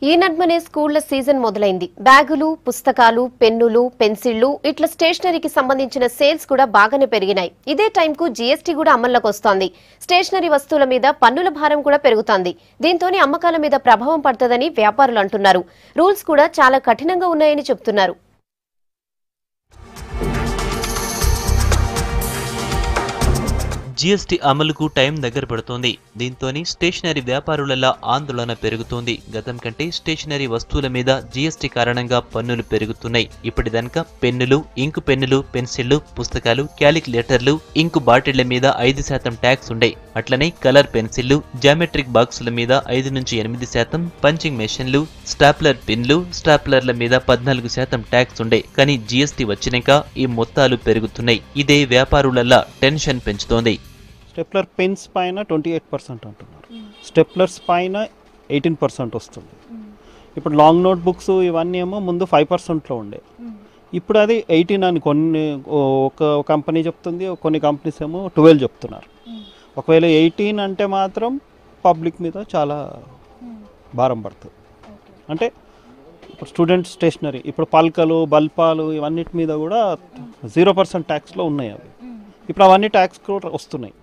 ఈ నడ్మనే స్కూళ్ల సీజన్ మొదలైంది. బ్యాగులు, పుస్తకాలు, పెన్నులు, పెన్సిళ్లు ఇట్లా స్టేషనరీకి సంబంధించిన సేల్స్ కూడా బాగానే పెరిగినాయి. ఇదే టైంకు జీఎస్టీ కూడా అమల్లోకి వస్తోంది. స్టేషనరీ వస్తువుల మీద పన్నుల భారం కూడా పెరుగుతోంది. దీంతోనే అమ్మకాల మీద ప్రభావం పడుతుందని వ్యాపారులు అంటున్నారు. రూల్స్ కూడా చాలా కఠినంగా ఉన్నాయని చెబుతున్నారు. జీఎస్టీ అమలుకు టైం దగ్గర పడుతోంది. దీంతోనే స్టేషనరీ వ్యాపారులలో ఆందోళన పెరుగుతోంది. గతం కంటే స్టేషనరీ వస్తువుల మీద జీఎస్టీ కారణంగా పన్నులు పెరుగుతున్నాయి. ఇప్పటిదాకా పెన్నులు, ఇంకు పెన్నులు, పెన్సిళ్లు, పుస్తకాలు, క్యాలిక్యులేటర్లు, ఇంకు బాటిళ్ల మీద 5% ట్యాక్స్ ఉండే. అట్లనే కలర్ పెన్సిళ్లు, జామెట్రిక్ బాక్సుల మీద 5 నుంచి 8%, పంచింగ్ మెషిన్లు, స్టాప్లర్ పిన్లు, స్టాప్లర్ల మీద 14% ట్యాక్స్ ఉండే. కానీ జీఎస్టీ వచ్చినాక ఈ మొత్తాలు పెరుగుతున్నాయి. ఇదే వ్యాపారులలో టెన్షన్ పెంచుతోంది. స్టెప్లర్ పెన్స్ పైన 28% అంటున్నారు. స్టెప్లర్స్ పైన 18% వస్తుంది. ఇప్పుడు లాంగ్ నోట్ బుక్స్ ఇవన్నీ ఏమో ముందు 5%లో ఉండే, ఇప్పుడు అది 18 అని కొన్ని ఒక కంపెనీ చెప్తుంది, కొన్ని కంపెనీస్ ఏమో 12 చెప్తున్నారు. ఒకవేళ 18 అంటే మాత్రం పబ్లిక్ మీద చాలా భారం పడుతుంది. అంటే ఇప్పుడు స్టూడెంట్ స్టేషనరీ, ఇప్పుడు పల్కలు, బల్పాలు ఇవన్నిటి మీద కూడా 0% ట్యాక్స్లో ఉన్నాయి. అవి ఇప్పుడు అవన్నీ ట్యాక్స్ కూడా వస్తున్నాయి.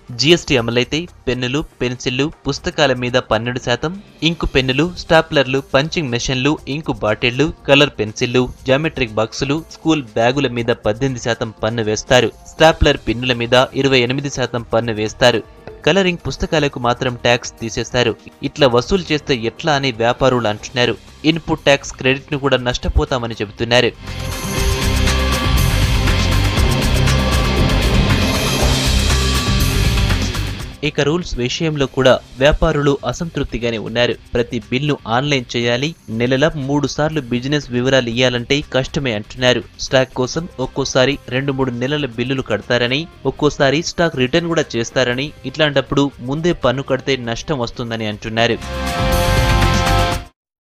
జీఎస్టీ అమలైతే పెన్నులు, పెన్సిళ్లు, పుస్తకాల మీద 12%, ఇంకు పెన్నులు, స్టాప్లర్లు, పంచింగ్ మెషిన్లు, ఇంకు బాటిళ్లు, కలర్ పెన్సిళ్లు, జామెట్రిక్ బాక్సులు, స్కూల్ బ్యాగుల మీద 18% పన్ను వేస్తారు. స్టాప్లర్ పిన్నుల మీద 28% పన్ను వేస్తారు. కలరింగ్ పుస్తకాలకు మాత్రం ట్యాక్స్ తీసేస్తారు. ఇట్లా వసూలు చేస్తే ఎట్లా అని వ్యాపారులు అంటున్నారు. ఇన్పుట్ ట్యాక్స్ క్రెడిట్ ను కూడా నష్టపోతామని చెబుతున్నారు. ఇక రూల్స్ విషయంలో కూడా వ్యాపారులు అసంతృప్తిగానే ఉన్నారు. ప్రతి బిల్లు ఆన్లైన్ చేయాలి, నెలల 3 సార్లు బిజినెస్ వివరాలు ఇయ్యాలంటే కష్టమే అంటున్నారు. స్టాక్ కోసం ఒక్కోసారి 2-3 నెలల బిల్లులు కడతారని, ఒక్కోసారి స్టాక్ రిటర్న్ కూడా చేస్తారని, ఇట్లాంటప్పుడు ముందే పన్ను కడితే నష్టం వస్తుందని అంటున్నారు.